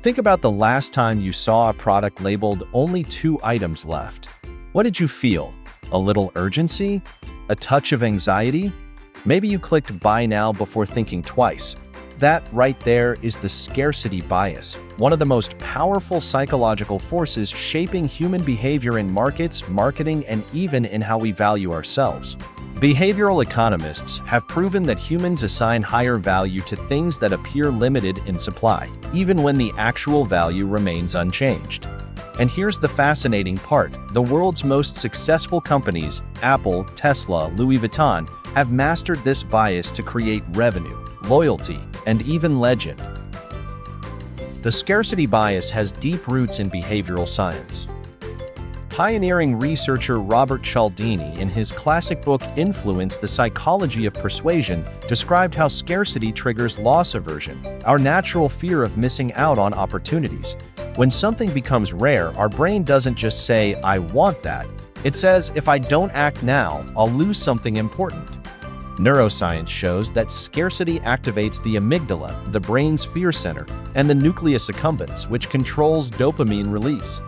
Think about the last time you saw a product labeled only 2 items left. What did you feel? A little urgency? A touch of anxiety? Maybe you clicked buy now before thinking twice. That right there is the scarcity bias, one of the most powerful psychological forces shaping human behavior in markets, marketing, and even in how we value ourselves. Behavioral economists have proven that humans assign higher value to things that appear limited in supply, even when the actual value remains unchanged. And here's the fascinating part. The world's most successful companies, Apple, Tesla, Louis Vuitton, have mastered this bias to create revenue, loyalty, and even legend. The scarcity bias has deep roots in behavioral science. Pioneering researcher Robert Cialdini, in his classic book Influence: The Psychology of Persuasion, described how scarcity triggers loss aversion, our natural fear of missing out on opportunities. When something becomes rare, our brain doesn't just say, "I want that." It says, "If I don't act now, I'll lose something important." Neuroscience shows that scarcity activates the amygdala, the brain's fear center, and the nucleus accumbens, which controls dopamine release.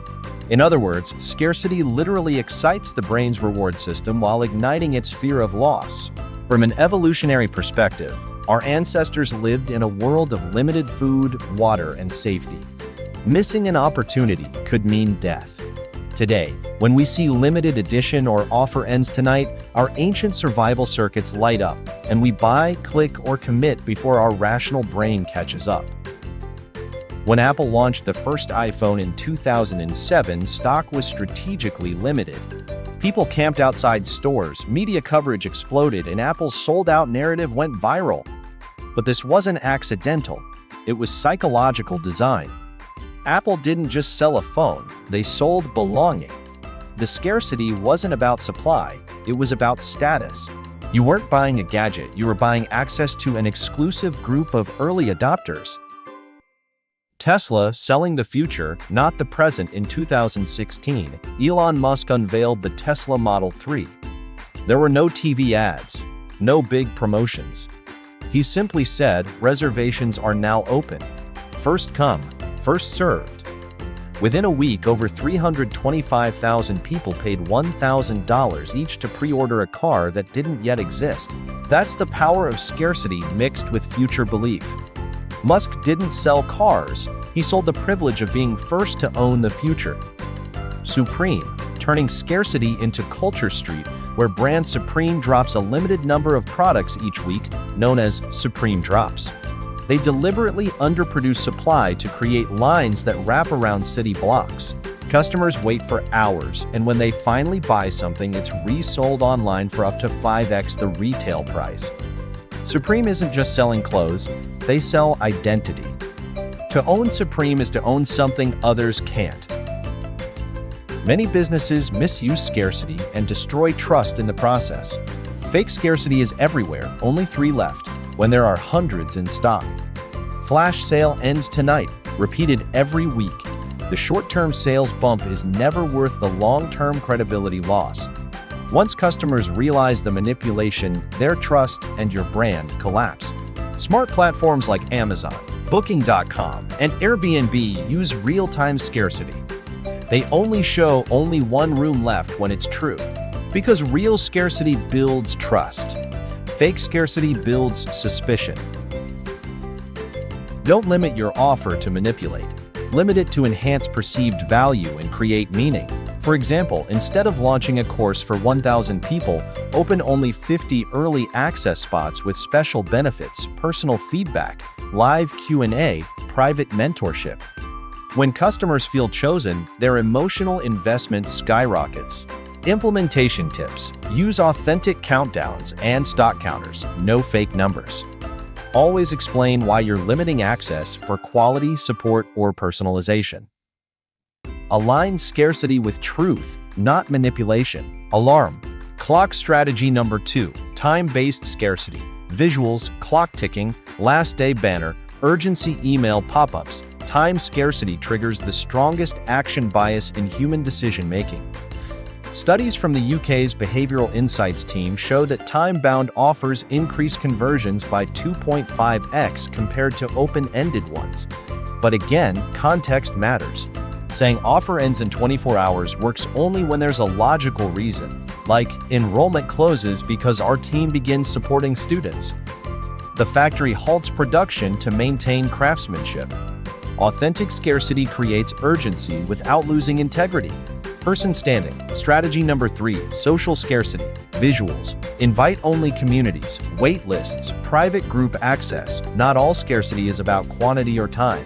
In other words, scarcity literally excites the brain's reward system while igniting its fear of loss. From an evolutionary perspective, our ancestors lived in a world of limited food, water, and safety. Missing an opportunity could mean death. Today, when we see limited edition or offer ends tonight, our ancient survival circuits light up, and we buy, click, or commit before our rational brain catches up. When Apple launched the first iPhone in 2007, stock was strategically limited. People camped outside stores, media coverage exploded, and Apple's sold-out narrative went viral. But this wasn't accidental. It was psychological design. Apple didn't just sell a phone, they sold belonging. The scarcity wasn't about supply, it was about status. You weren't buying a gadget, you were buying access to an exclusive group of early adopters. Tesla selling the future, not the present. In 2016, Elon Musk unveiled the Tesla Model 3. There were no TV ads, no big promotions. He simply said, "Reservations are now open. First come, first served." Within a week, over 325,000 people paid $1,000 each to pre-order a car that didn't yet exist. That's the power of scarcity mixed with future belief. Musk didn't sell cars, he sold the privilege of being first to own the future. Supreme, turning scarcity into Culture Street, where brand Supreme drops a limited number of products each week, known as Supreme Drops. They deliberately underproduce supply to create lines that wrap around city blocks. Customers wait for hours, and when they finally buy something, it's resold online for up to 5x the retail price. Supreme isn't just selling clothes, they sell identity. To own Supreme is to own something others can't. Many businesses misuse scarcity and destroy trust in the process. Fake scarcity is everywhere, only 3 left, when there are hundreds in stock. Flash sale ends tonight, repeated every week. The short-term sales bump is never worth the long-term credibility loss. Once customers realize the manipulation, their trust and your brand collapse. Smart platforms like Amazon, Booking.com, and Airbnb use real-time scarcity. They only show only one room left when it's true. Because real scarcity builds trust. Fake scarcity builds suspicion. Don't limit your offer to manipulate. Limit it to enhance perceived value and create meaning. For example, instead of launching a course for 1,000 people, open only 50 early access spots with special benefits, personal feedback, live Q&A, private mentorship. When customers feel chosen, their emotional investment skyrockets. Implementation tips: use authentic countdowns and stock counters, no fake numbers. Always explain why you're limiting access for quality, support, or personalization. Align scarcity with truth, not manipulation. Alarm clock strategy number 2, time-based scarcity. Visuals, clock ticking, last day banner, urgency email pop-ups. Time scarcity triggers the strongest action bias in human decision-making. Studies from the UK's Behavioral Insights team show that time-bound offers increase conversions by 2.5x compared to open-ended ones. But again, context matters. Saying offer ends in 24 hours works only when there's a logical reason, like enrollment closes because our team begins supporting students. The factory halts production to maintain craftsmanship. Authentic scarcity creates urgency without losing integrity. Person standing. Strategy number 3, social scarcity. Visuals. Invite-only communities, wait lists, private group access. Not all scarcity is about quantity or time.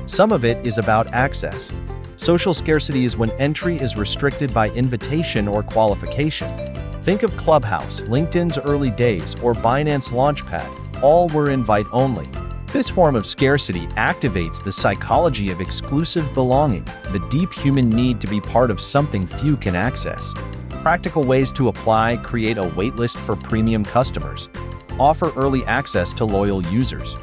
Some of it is about access. Social scarcity is when entry is restricted by invitation or qualification. Think of Clubhouse, LinkedIn's early days, or Binance Launchpad. All were invite-only. This form of scarcity activates the psychology of exclusive belonging, the deep human need to be part of something few can access. Practical ways to apply: create a waitlist for premium customers. Offer early access to loyal users.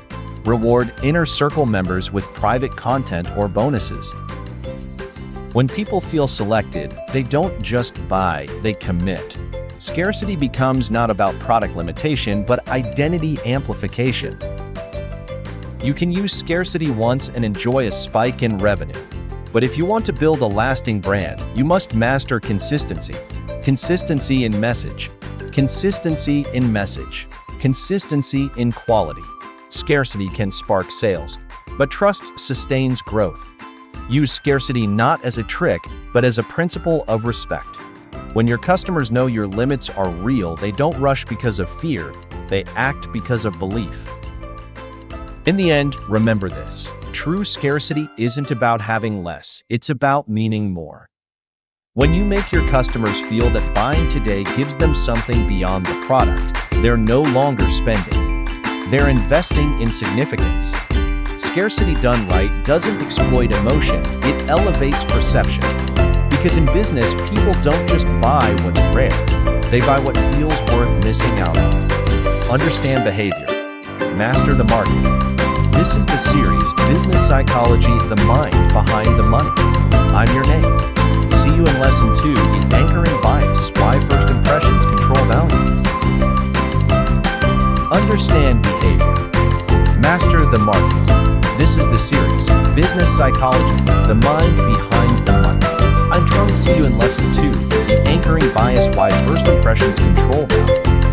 Reward inner circle members with private content or bonuses. When people feel selected, they don't just buy, they commit. Scarcity becomes not about product limitation, but identity amplification. You can use scarcity once and enjoy a spike in revenue. But if you want to build a lasting brand, you must master consistency. Consistency in message. Consistency in message. Consistency in quality. Scarcity can spark sales, but trust sustains growth. Use scarcity not as a trick, but as a principle of respect. When your customers know your limits are real, they don't rush because of fear, they act because of belief. In the end, remember this: true scarcity isn't about having less, it's about meaning more. When you make your customers feel that buying today gives them something beyond the product, they're no longer spending. They're investing in significance. Scarcity done right doesn't exploit emotion, it elevates perception. Because in business, people don't just buy what's rare, they buy what feels worth missing out on. Understand behavior. Master the market. This is the series, Business Psychology, the Mind Behind the Money. I'm your name. See you in Lesson 2, The Anchoring Bias, Why First Impressions Control Value. Understand behavior. Master the market. This is the series, Business Psychology, the Mind Behind the Money. I'm trying to see you in Lesson 2, The Anchoring Bias, Why First Impressions Control Value.